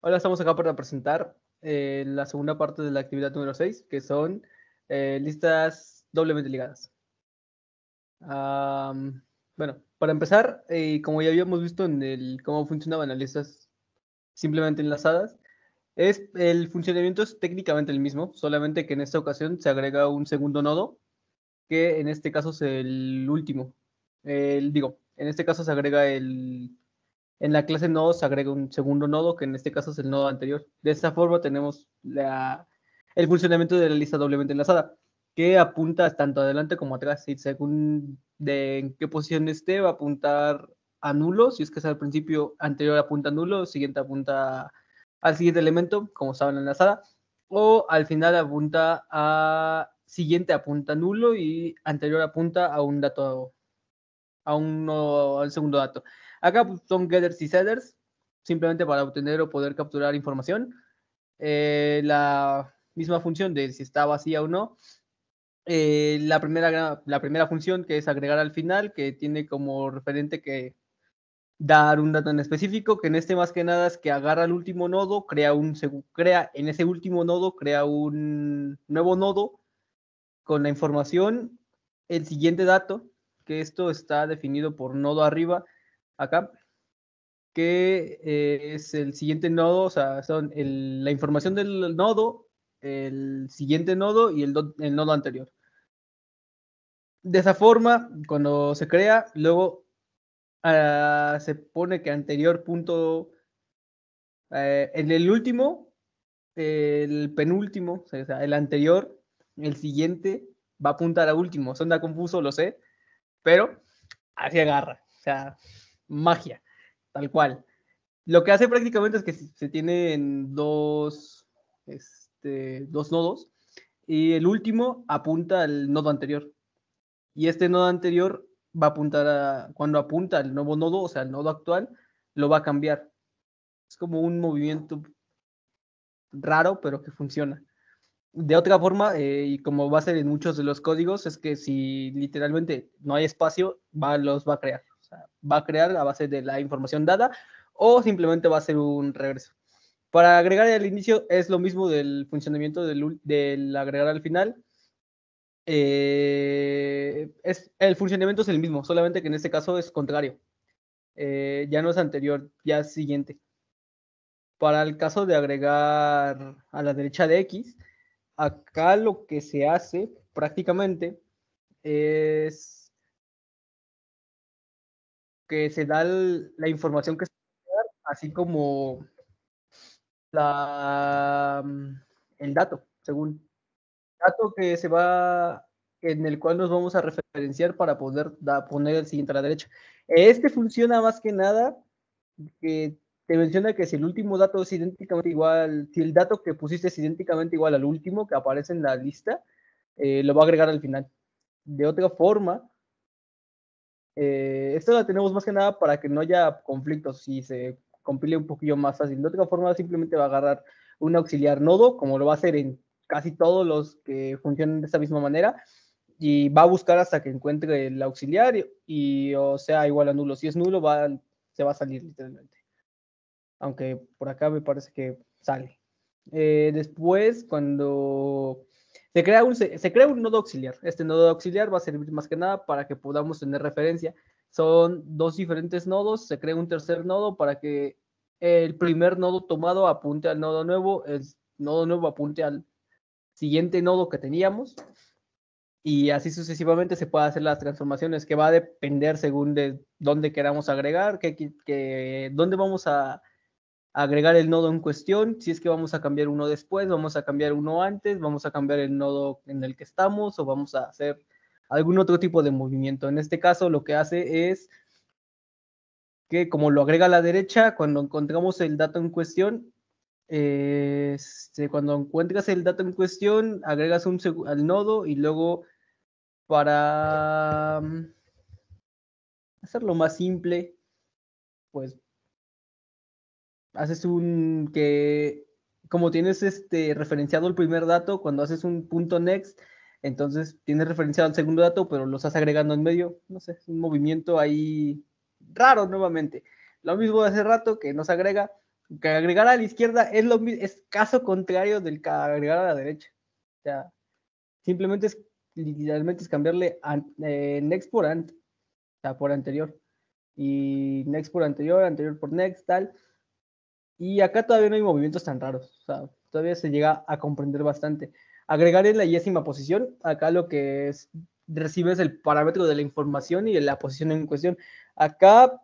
Hola, estamos acá para presentar la segunda parte de la actividad número 6, que son listas doblemente ligadas. Bueno, para empezar, como ya habíamos visto en cómo funcionaban las listas simplemente enlazadas, el funcionamiento es técnicamente el mismo, solamente que en esta ocasión se agrega un segundo nodo, que en este caso es el último. En este caso se agrega en la clase nodo se agrega un segundo nodo, que en este caso es el nodo anterior. De esta forma tenemos el funcionamiento de la lista doblemente enlazada, que apunta tanto adelante como atrás. Y según en qué posición esté, va a apuntar a nulo. Si es que es al principio anterior apunta a nulo, siguiente apunta al siguiente elemento, como estaba en la enlazada. O al final apunta a siguiente apunta a nulo y anterior apunta a un dato al segundo dato. Acá pues, son getters y setters, simplemente para obtener o poder capturar información. La misma función de si está vacía o no. La primera función, que es agregar al final, que tiene como referente que dar un dato en específico, que en este más que nada es que agarra el último nodo, crea en ese último nodo, crea un nuevo nodo con la información, el siguiente dato, que esto está definido por nodo arriba, acá, que es el siguiente nodo, o sea, son la información del nodo, el siguiente nodo y el nodo anterior. De esa forma, cuando se crea, luego se pone que anterior punto, en el último, el penúltimo, o sea, el anterior, el siguiente, va a apuntar a último. Suena confuso, lo sé, pero así agarra. O sea, magia, tal cual. Lo que hace prácticamente es que se tienen dos nodos y el último apunta al nodo anterior. Y este nodo anterior va a apuntar cuando apunta al nuevo nodo, o sea, al nodo actual, lo va a cambiar. Es como un movimiento raro, pero que funciona. De otra forma, y como va a ser en muchos de los códigos, es que si literalmente no hay espacio, los va a crear. O sea, va a crear a base de la información dada o simplemente va a ser un regreso. Para agregar al inicio es lo mismo del funcionamiento del agregar al final. El funcionamiento es el mismo, solamente que en este caso es contrario. Ya no es anterior, ya es siguiente. Para el caso de agregar a la derecha de X, acá lo que se hace prácticamente es que se da la información que se va a dar, así como la, el dato, según dato que se va, en el cual nos vamos a referenciar para poder poner el siguiente a la derecha. Este funciona más que nada que te menciona que si el último dato es idénticamente igual, si el dato que pusiste es idénticamente igual al último que aparece en la lista, lo va a agregar al final. De otra forma, esto lo tenemos más que nada para que no haya conflictos y se compile un poquillo más fácil. De otra forma, simplemente va a agarrar un auxiliar nodo, como lo va a hacer en casi todos los que funcionan de esta misma manera, y va a buscar hasta que encuentre el auxiliar o sea igual a nulo. Si es nulo, se va a salir literalmente. Aunque por acá me parece que sale. Después, cuando se crea un nodo auxiliar. Este nodo auxiliar va a servir más que nada para que podamos tener referencia. Son dos diferentes nodos, se crea un tercer nodo para que el primer nodo tomado apunte al nodo nuevo, el nodo nuevo apunte al siguiente nodo que teníamos, y así sucesivamente se puede hacer las transformaciones, que va a depender según de dónde queramos agregar, dónde vamos a agregar el nodo en cuestión, si es que vamos a cambiar uno después, vamos a cambiar uno antes, vamos a cambiar el nodo en el que estamos o vamos a hacer algún otro tipo de movimiento. En este caso lo que hace es que como lo agrega a la derecha, cuando encontramos el dato en cuestión, cuando encuentras el dato en cuestión, agregas al nodo y luego para hacerlo más simple, pues haces como tienes referenciado el primer dato, cuando haces un punto next, entonces tienes referenciado el segundo dato, pero lo estás agregando en medio, no sé, es un movimiento ahí raro nuevamente. Lo mismo de hace rato que nos agrega, Que agregar a la izquierda es es caso contrario del que agregar a la derecha. O sea, simplemente literalmente es cambiarle next por ant, o sea, por anterior. Y next por anterior, anterior por next, tal. Y acá todavía no hay movimientos tan raros. O sea, todavía se llega a comprender bastante. Agregar en la 10ª posición. Acá lo que es, recibes el parámetro de la información y de la posición en cuestión. Acá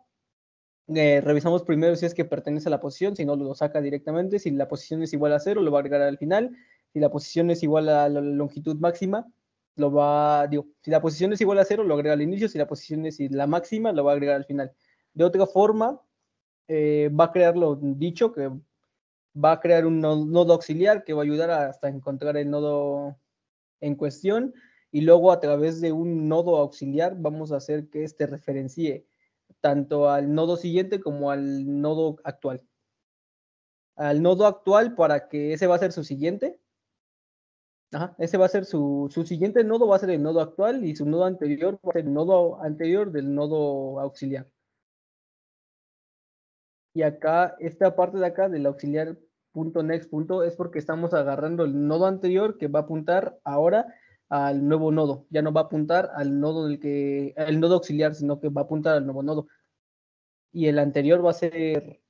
revisamos primero si es que pertenece a la posición, si no lo saca directamente, si la posición es igual a 0, lo va a agregar al final, si la posición es igual a la longitud máxima, si la posición es igual a 0, lo agrega al inicio, si la posición es la máxima, lo va a agregar al final. De otra forma, va a crear lo dicho, que va a crear un nodo auxiliar que va a ayudar hasta encontrar el nodo en cuestión, y luego a través de un nodo auxiliar vamos a hacer que este referencie tanto al nodo siguiente como al nodo actual. Al nodo actual para que ese va a ser su siguiente. Ajá, ese va a ser su siguiente nodo, va a ser el nodo actual, y su nodo anterior va a ser el nodo anterior del nodo auxiliar. Y acá, esta parte de acá del auxiliar.next es porque estamos agarrando el nodo anterior que va a apuntar ahora al nuevo nodo. Ya no va a apuntar al nodo el nodo auxiliar, sino que va a apuntar al nuevo nodo. Y el anterior va a ser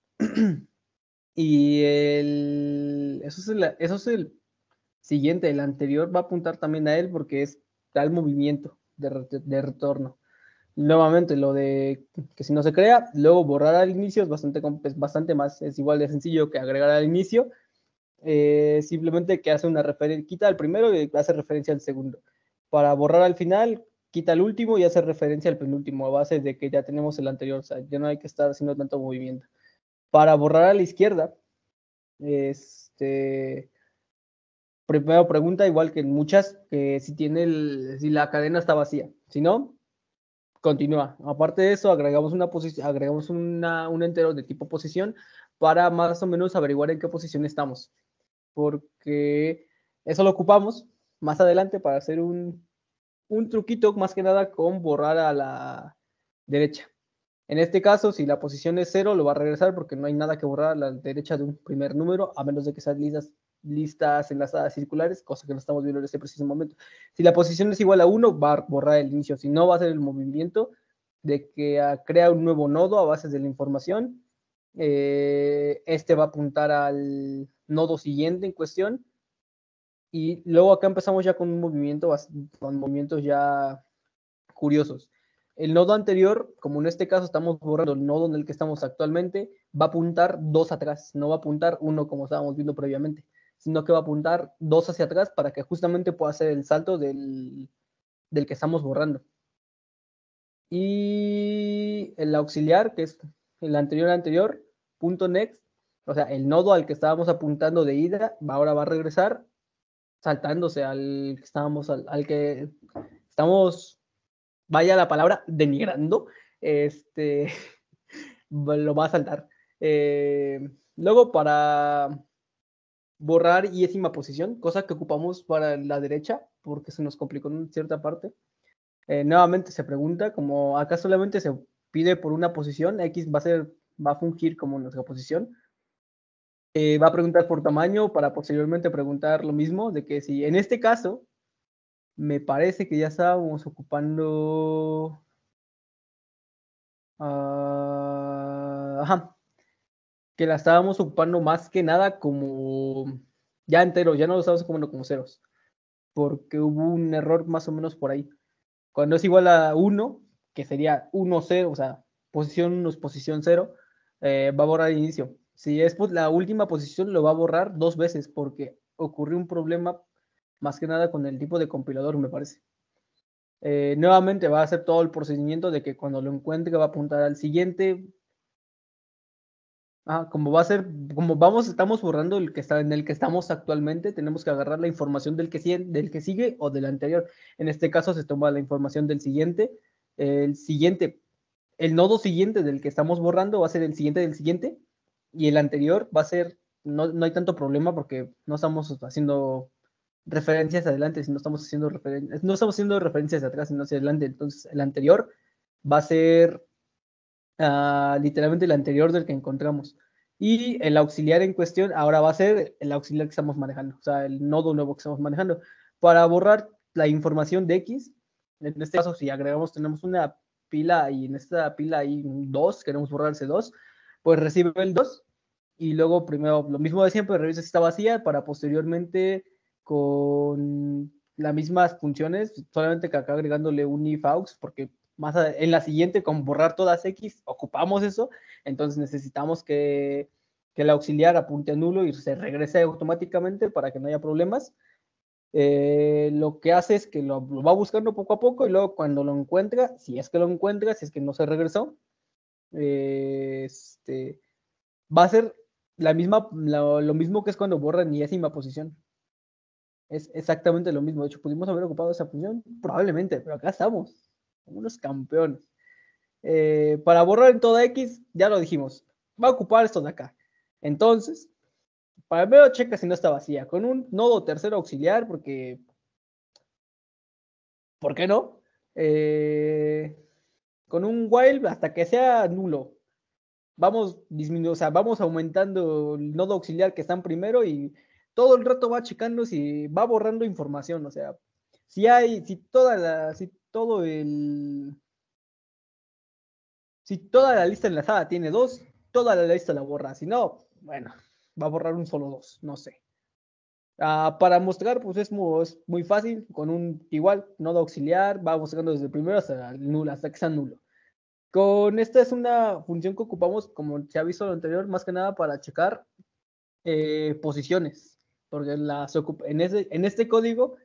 y eso es el siguiente. El anterior va a apuntar también a él porque es tal movimiento de retorno. Nuevamente, lo de que si no se crea, luego borrar al inicio es bastante más, es igual de sencillo que agregar al inicio. Simplemente que hace una referencia, quita el primero y hace referencia al segundo. Para borrar al final, quita el último y hace referencia al penúltimo, a base de que ya tenemos el anterior. O sea, ya no hay que estar haciendo tanto movimiento. Para borrar a la izquierda, primero pregunta, igual que en muchas, que si la cadena está vacía. Si no, continúa. Aparte de eso, agregamos un entero de tipo posición para más o menos averiguar en qué posición estamos. Porque eso lo ocupamos más adelante para hacer un truquito, más que nada con borrar a la derecha. En este caso, si la posición es 0, lo va a regresar porque no hay nada que borrar a la derecha de un primer número, a menos de que sean listas enlazadas circulares, cosa que no estamos viendo en este preciso momento. Si la posición es igual a 1, va a borrar el inicio. Si no, va a ser el movimiento de que crea un nuevo nodo a base de la información. Este va a apuntar al nodo siguiente en cuestión. Y luego acá empezamos ya con con movimientos ya curiosos. El nodo anterior, como en este caso estamos borrando el nodo en el que estamos actualmente, va a apuntar 2 atrás, no va a apuntar 1 como estábamos viendo previamente, sino que va a apuntar 2 hacia atrás para que justamente pueda hacer el salto del que estamos borrando. Y el auxiliar, que es el anterior, punto next, o sea, el nodo al que estábamos apuntando de ida, ahora va a regresar saltándose al que estamos, vaya la palabra, denigrando, lo va a saltar. Luego, para borrar y décima posición, cosa que ocupamos para la derecha, porque se nos complicó en cierta parte. Nuevamente se pregunta, como acá solamente se pide por una posición, X va a fungir como nuestra posición. Va a preguntar por tamaño para posteriormente preguntar lo mismo, de que si en este caso, me parece que ya estábamos ocupando ajá, que la estábamos ocupando más que nada como ya enteros, ya no lo estábamos ocupando como ceros, porque hubo un error más o menos por ahí. Cuando es igual a 1, que sería 1, 0, o sea, posición 1 es posición 0, va a borrar el inicio. Si es la última posición, lo va a borrar 2 veces, porque ocurrió un problema más que nada con el tipo de compilador, me parece. Nuevamente va a hacer todo el procedimiento de que cuando lo encuentre va a apuntar al siguiente. Como va a ser, estamos borrando el que está en el que estamos actualmente, tenemos que agarrar la información del que sigue o del anterior. En este caso se toma la información del siguiente. El siguiente, el nodo siguiente del que estamos borrando va a ser el siguiente del siguiente, y el anterior va a ser, no hay tanto problema porque no estamos haciendo referencias adelante, sino no estamos haciendo referencias atrás, sino hacia adelante. Entonces el anterior va a ser literalmente el anterior del que encontramos. Y el auxiliar en cuestión ahora va a ser el auxiliar que estamos manejando, o sea, el nodo nuevo que estamos manejando. Para borrar la información de X, en este caso, si agregamos, tenemos una pila y en esta pila hay un 2, queremos borrar ese 2, pues recibe el 2 y luego primero lo mismo de siempre, revisa si está vacía para posteriormente con las mismas funciones, solamente que acá agregándole un if aux, porque en la siguiente con borrar todas X ocupamos eso, entonces necesitamos que el auxiliar apunte a nulo y se regrese automáticamente para que no haya problemas. Lo que hace es que lo va buscando poco a poco y luego cuando lo encuentra, si es que lo encuentra, si es que no se regresó, va a ser lo mismo que es cuando borra en décima posición. Es exactamente lo mismo. De hecho, pudimos haber ocupado esa función, probablemente, pero acá estamos, como unos campeones. Para borrar en toda X, ya lo dijimos, va a ocupar esto de acá. Entonces, primero checa si no está vacía, con un nodo tercero auxiliar, porque, ¿por qué no? Con un while hasta que sea nulo. Vamos disminuyendo, o sea, vamos aumentando el nodo auxiliar que están primero y todo el rato va checando si va borrando información, o sea, si toda la lista enlazada tiene 2, toda la lista la borra, si no, bueno, va a borrar un solo 2, no sé. Para mostrar, pues es muy fácil, con un igual nodo auxiliar, va mostrando desde el primero hasta el nulo, hasta que sea nulo. Con esta es una función que ocupamos, como se ha visto lo anterior, más que nada para checar posiciones, porque en este código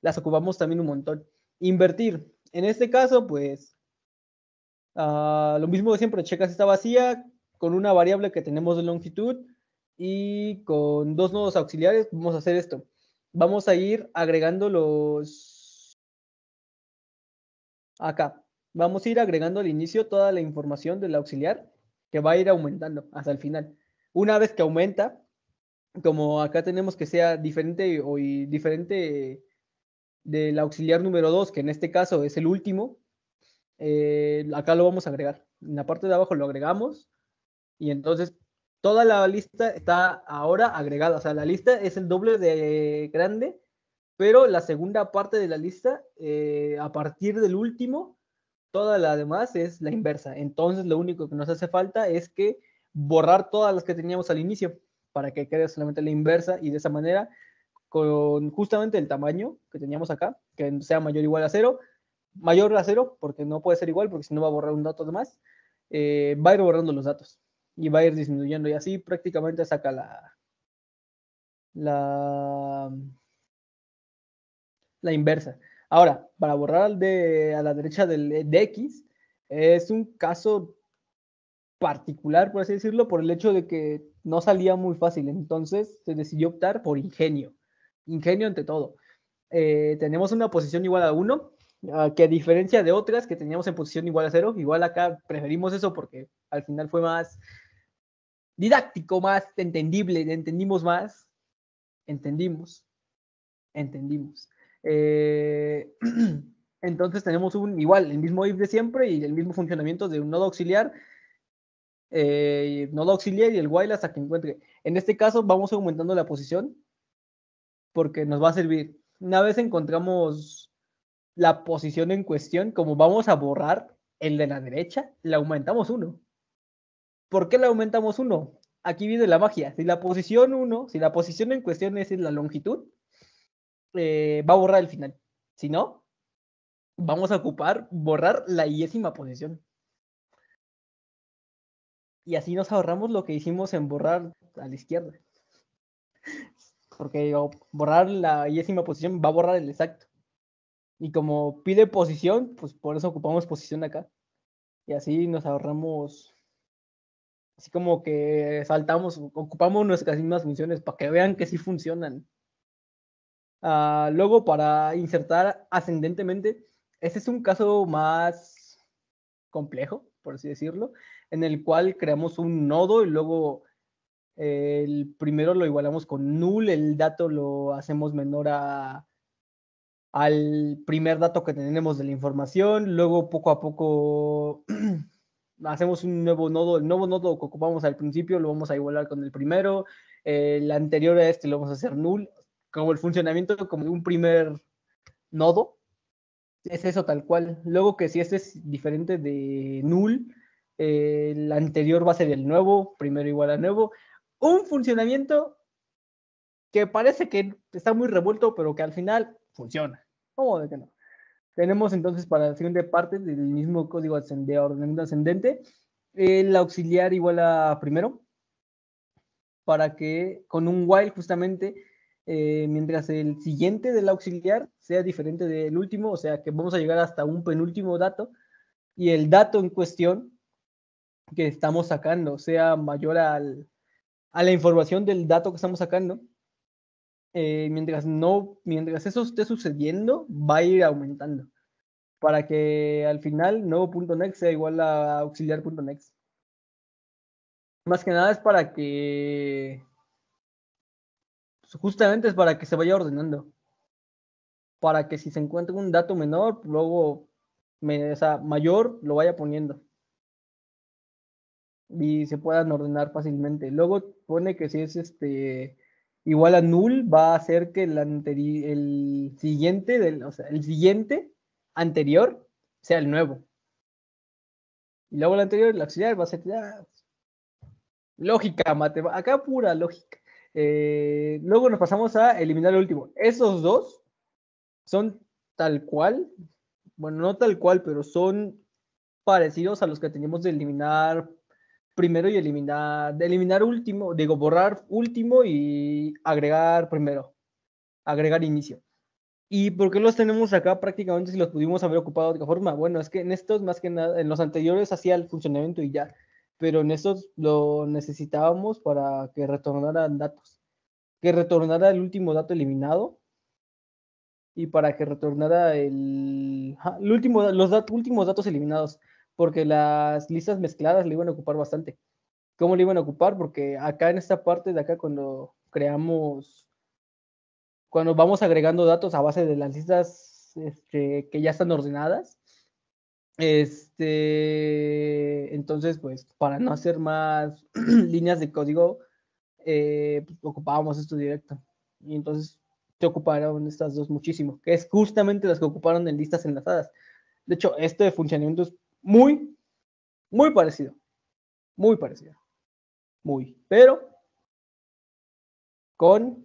las ocupamos también un montón. Invertir, en este caso, pues lo mismo de siempre, checa si está vacía con una variable que tenemos de longitud y con dos nodos auxiliares vamos a hacer esto. Vamos a ir agregando acá. Vamos a ir agregando al inicio toda la información del auxiliar que va a ir aumentando hasta el final. Una vez que aumenta, como acá tenemos que sea diferente o diferente del auxiliar número 2, que en este caso es el último, acá lo vamos a agregar. En la parte de abajo lo agregamos y entonces toda la lista está ahora agregada. O sea, la lista es el doble de grande, pero la segunda parte de la lista, a partir del último, toda la demás es la inversa. Entonces lo único que nos hace falta es que borrar todas las que teníamos al inicio para que quede solamente la inversa y de esa manera con justamente el tamaño que teníamos acá, que sea mayor o igual a 0, mayor a 0, porque no puede ser igual, porque si no va a borrar un dato de más, va a ir borrando los datos y va a ir disminuyendo y así prácticamente saca la, la inversa. Ahora, para borrar a la derecha de X, es un caso particular, por así decirlo, por el hecho de que no salía muy fácil. Entonces se decidió optar por ingenio. Ingenio ante todo. Tenemos una posición igual a 1, que a diferencia de otras que teníamos en posición igual a 0, igual acá preferimos eso porque al final fue más didáctico, más entendible, entendimos más, entendimos, entendimos. Eh, entonces tenemos igual, el mismo if de siempre y el mismo funcionamiento de un nodo auxiliar, nodo auxiliar y el while hasta que encuentre. En este caso vamos aumentando la posición porque nos va a servir. Una vez encontramos la posición en cuestión, como vamos a borrar el de la derecha, le aumentamos 1. ¿Por qué le aumentamos 1? Aquí viene la magia. Si la posición 1, si la posición en cuestión es la longitud, va a borrar el final. Si no, vamos a ocupar borrar la décima posición. Y así nos ahorramos lo que hicimos en borrar a la izquierda. Porque borrar la décima posición va a borrar el exacto. Y como pide posición, pues por eso ocupamos posición acá. Y así nos ahorramos, así como que saltamos, ocupamos nuestras mismas funciones para que vean que sí funcionan. Luego, para insertar ascendentemente, este es un caso más complejo, por así decirlo, en el cual creamos un nodo y luego el primero lo igualamos con null, el dato lo hacemos menor al primer dato que tenemos de la información, luego poco a poco hacemos un nuevo nodo, el nuevo nodo que ocupamos al principio lo vamos a igualar con el primero, el anterior a este lo vamos a hacer null, como el funcionamiento como de un primer nodo, es eso tal cual. Luego que si este es diferente de null, el anterior va a ser el nuevo, primero igual a nuevo. Un funcionamiento que parece que está muy revuelto, pero que al final funciona. ¿Cómo de que no? Tenemos entonces para la siguiente parte del mismo código de ordenamiento ascendente, el auxiliar igual a primero, para que con un while justamente, mientras el siguiente del auxiliar sea diferente del último, o sea que vamos a llegar hasta un penúltimo dato, y el dato en cuestión que estamos sacando sea mayor a la información del dato que estamos sacando, mientras eso esté sucediendo, va a ir aumentando, para que al final nuevo.next sea igual a auxiliar.next. Más que nada es para que, justamente es para que se vaya ordenando, para que si se encuentra un dato menor, luego o sea, mayor lo vaya poniendo y se puedan ordenar fácilmente. Luego pone que si es igual a null, va a hacer que el siguiente, o sea, el siguiente anterior sea el nuevo. Y luego el anterior, el auxiliar, va a ser ya, lógica, matemática, acá pura lógica. Luego nos pasamos a eliminar el último. Esos dos son tal cual, bueno, no tal cual, pero son parecidos a los que teníamos de eliminar primero y de eliminar último, digo, borrar último y agregar primero, agregar inicio. ¿Y por qué los tenemos acá prácticamente si los pudimos haber ocupado de otra forma? Bueno, es que en estos más que nada, en los anteriores hacía el funcionamiento y ya, pero en estos lo necesitábamos para que retornaran datos, que retornara el último dato eliminado y para que retornara el último, últimos datos eliminados, porque las listas mezcladas le iban a ocupar bastante. ¿Cómo le iban a ocupar? Porque acá en esta parte de acá, cuando vamos agregando datos a base de las listas que ya están ordenadas, entonces, pues, para no hacer más líneas de código, pues, ocupábamos esto directo. Y entonces se ocuparon estas dos muchísimo, que es justamente las que ocuparon en listas enlazadas. De hecho, este funcionamiento es muy, muy parecido. Muy parecido. Muy. Pero con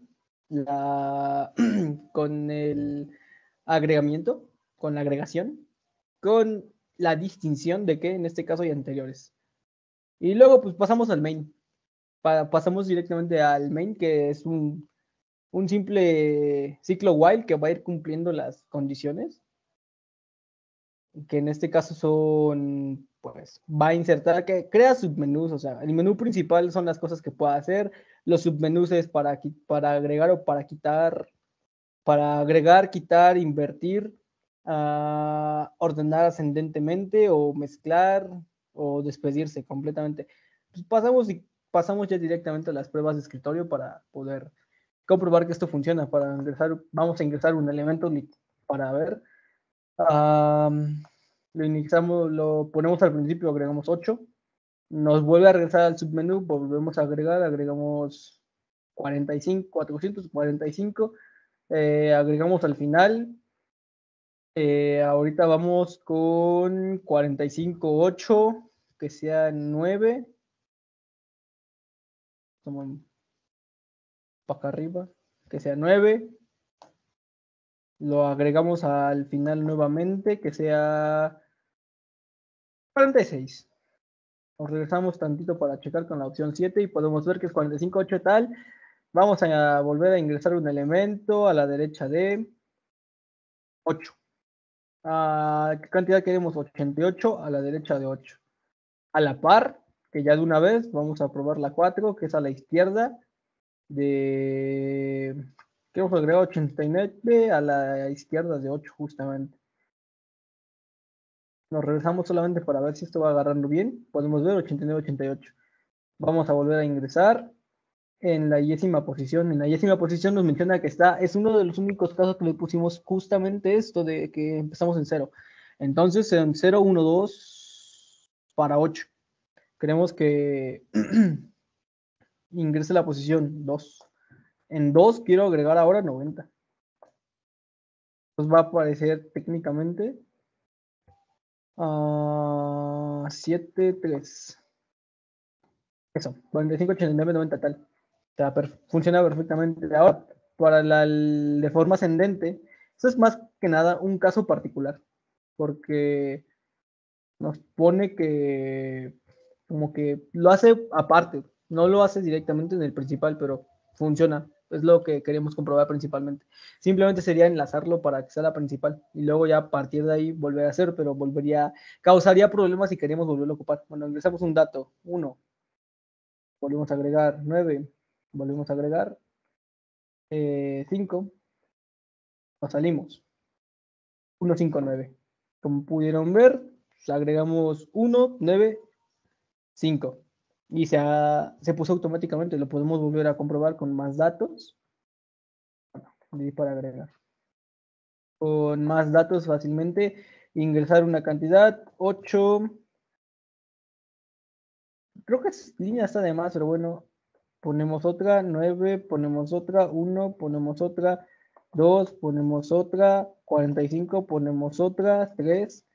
con el agregamiento, con la agregación, con la distinción de que en este caso hay anteriores. Y luego pues pasamos al main. Pasamos directamente al main, que es un simple ciclo while que va a ir cumpliendo las condiciones, que en este caso son, pues, va a insertar, que crea submenús, o sea, el menú principal son las cosas que pueda hacer, los submenús es para agregar o para agregar, quitar, invertir, ordenar ascendentemente o mezclar o despedirse completamente. Pues pasamos ya directamente a las pruebas de escritorio para poder comprobar que esto funciona. Vamos a ingresar un elemento para ver. Lo iniciamos, lo ponemos al principio, agregamos 8. Nos vuelve a regresar al submenú, volvemos a agregamos 45, 445. Agregamos al final. Ahorita vamos con 45.8, que sea 9. Como para acá arriba, que sea 9. Lo agregamos al final nuevamente, que sea 46. Nos regresamos tantito para checar con la opción 7 y podemos ver que es 45.8 tal. Vamos a volver a ingresar un elemento a la derecha de 8. ¿Qué cantidad queremos? 88 a la derecha de 8. A la par, que ya de una vez vamos a probar la 4, que es a la izquierda de... Queremos agregar 89 a la izquierda de 8 justamente. Nos regresamos solamente para ver si esto va agarrando bien. Podemos ver 89, 88. Vamos a volver a ingresar en la 10ª posición. En la 10ª posición nos menciona que es uno de los únicos casos que le pusimos justamente esto de que empezamos en 0. Entonces en 0, 1, 2, para 8. Queremos que ingrese la posición 2. En 2 quiero agregar ahora 90. Entonces va a aparecer técnicamente 7, 3. Eso, 45, 89, 90 tal. O sea, funciona perfectamente. Ahora, para de forma ascendente, eso es más que nada un caso particular, porque nos pone que como que lo hace aparte, no lo hace directamente en el principal, pero funciona. Es lo que queremos comprobar principalmente. Simplemente sería enlazarlo para que sea la principal y luego ya a partir de ahí volver a hacer, pero causaría problemas si queremos volverlo a ocupar. Bueno, ingresamos un dato, 1, volvemos a agregar 9, volvemos a agregar 5, nos salimos 1, 5, 9. Como pudieron ver, pues agregamos 1, 9, 5 y se puso automáticamente. Lo podemos volver a comprobar con más datos. Para agregar con más datos fácilmente, ingresar una cantidad 8. Creo que es línea está de más, pero bueno, ponemos otra 9, ponemos otra 1, ponemos otra 2, ponemos otra 45, ponemos otra 3.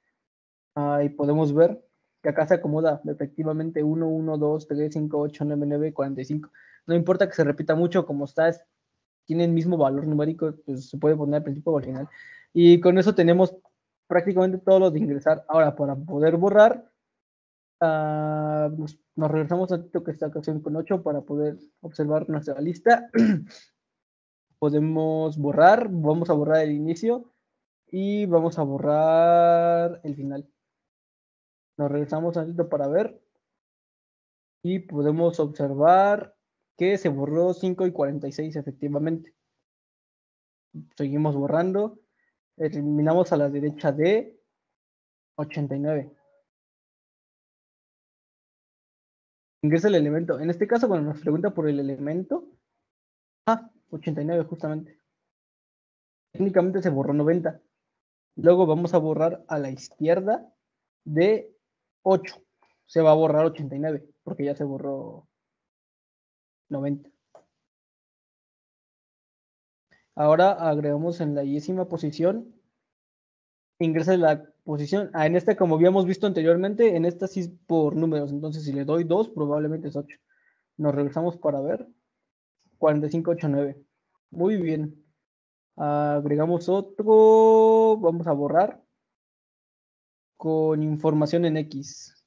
Y podemos ver que acá se acomoda efectivamente 1, 1, 2, 3, 5, 8, 9, 9, 45. No importa que se repita mucho, como está, tiene el mismo valor numérico, pues se puede poner al principio o al final. Y con eso tenemos prácticamente todo lo de ingresar. Ahora, para poder borrar, nos regresamos a esto que está ocasión con 8 para poder observar nuestra lista. Podemos borrar, vamos a borrar el inicio y vamos a borrar el final. Nos regresamos a esto para ver y podemos observar que se borró 5 y 46 efectivamente. Seguimos borrando. Eliminamos a la derecha de 89. Ingresa el elemento. En este caso, cuando nos pregunta por el elemento, 89 justamente. Técnicamente se borró 90. Luego vamos a borrar a la izquierda de 8. Se va a borrar 89 porque ya se borró 90. Ahora agregamos en la 10ª posición, ingresa la posición. En esta, como habíamos visto anteriormente, en esta sí es por números. Entonces, si le doy 2, probablemente es 8. Nos regresamos para ver. 45, 8, 9. Muy bien. Agregamos otro. Vamos a borrar con información en X,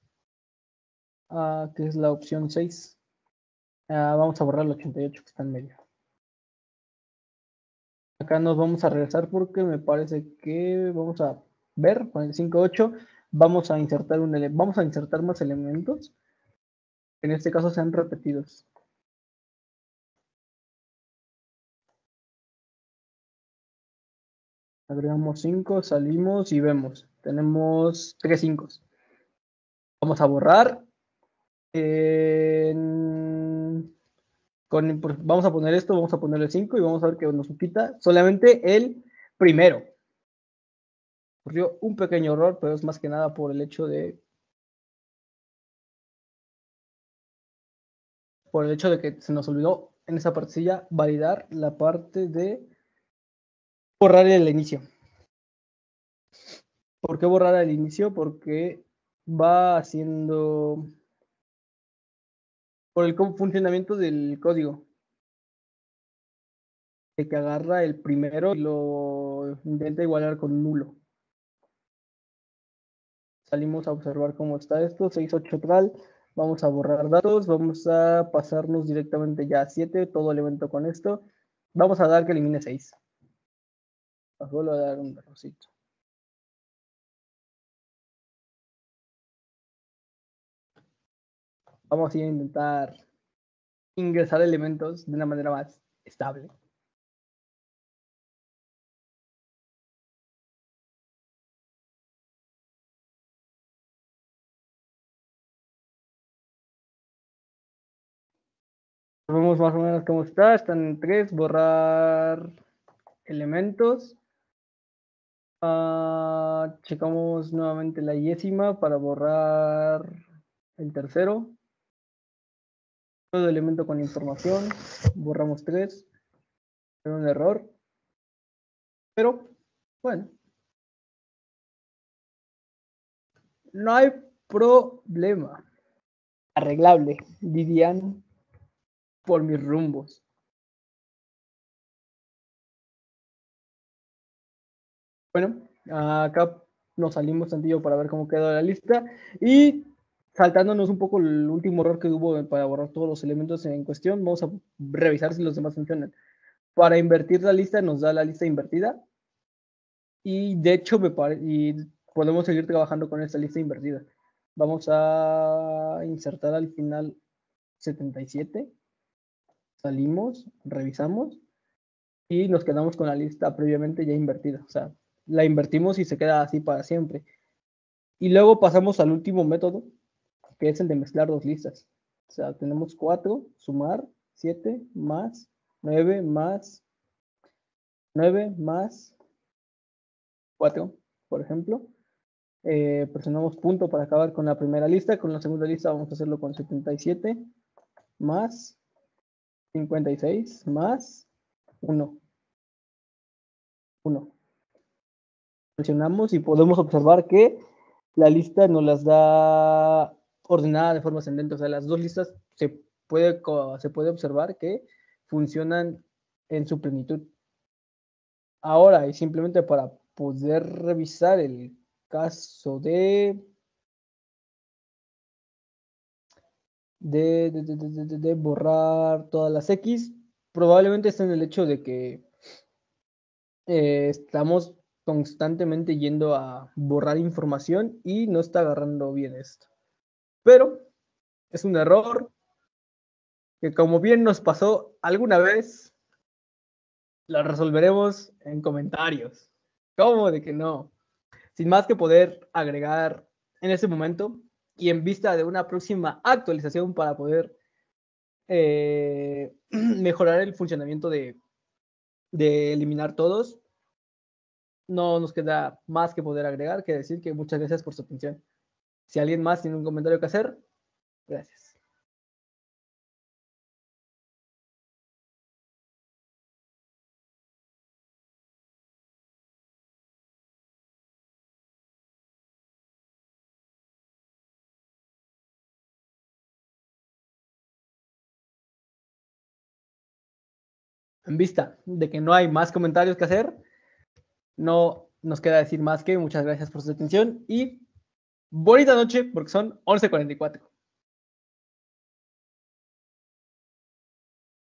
que es la opción 6. Vamos a borrar el 88 que está en medio. Acá nos vamos a regresar porque me parece que vamos a ver 45, 8. Vamos a insertar más elementos. En este caso sean repetidos. Agregamos 5, salimos y vemos. Tenemos 3 5. Vamos a borrar. Vamos a poner esto, vamos a ponerle 5 y vamos a ver que nos quita solamente el primero. Ocurrió un pequeño error, pero es más que nada por el hecho de que se nos olvidó en esa partecilla validar la parte de borrar el inicio. ¿Por qué borrar el inicio? Porque va haciendo por el funcionamiento del código, de que agarra el primero y lo intenta igualar con nulo. Salimos a observar cómo está esto, 6, 8 tal. Vamos a borrar datos, vamos a pasarnos directamente ya a 7, todo elemento con esto. Vamos a dar que elimine 6. Vuelvo a dar un errorcito. Vamos a intentar ingresar elementos de una manera más estable. Vemos más o menos cómo está. Están en 3, borrar elementos. Checamos nuevamente la 10ª para borrar el tercero. Todo elemento con información. Borramos 3. Era un error. Pero, bueno. No hay problema. Arreglable, dirían por mis rumbos. Bueno, acá nos salimos tantillo para ver cómo quedó la lista y saltándonos un poco el último error que hubo para borrar todos los elementos en cuestión, vamos a revisar si los demás funcionan. Para invertir la lista nos da la lista invertida y de hecho y podemos seguir trabajando con esta lista invertida. Vamos a insertar al final 77, salimos, revisamos y nos quedamos con la lista previamente ya invertida. O sea, la invertimos y se queda así para siempre. Y luego pasamos al último método, que es el de mezclar dos listas. O sea, tenemos 4, sumar, 7, más, 9, más, 9, más, 4, por ejemplo. Presionamos punto para acabar con la primera lista. Con la segunda lista vamos a hacerlo con 77, más, 56, más, 1. 1. Presionamos y podemos observar que la lista nos las da ordenada de forma ascendente. O sea, las dos listas se puede observar que funcionan en su plenitud. Ahora, y simplemente para poder revisar el caso de borrar todas las X, probablemente está en el hecho de que estamos constantemente yendo a borrar información y no está agarrando bien esto. Pero es un error que, como bien nos pasó alguna vez, lo resolveremos en comentarios. ¿Cómo de que no? Sin más que poder agregar en ese momento y en vista de una próxima actualización para poder mejorar el funcionamiento de eliminar todos, no nos queda más que poder agregar que decir que muchas gracias por su atención. Si alguien más tiene un comentario que hacer, gracias. En vista de que no hay más comentarios que hacer, no nos queda decir más que muchas gracias por su atención y bonita noche porque son 11:44.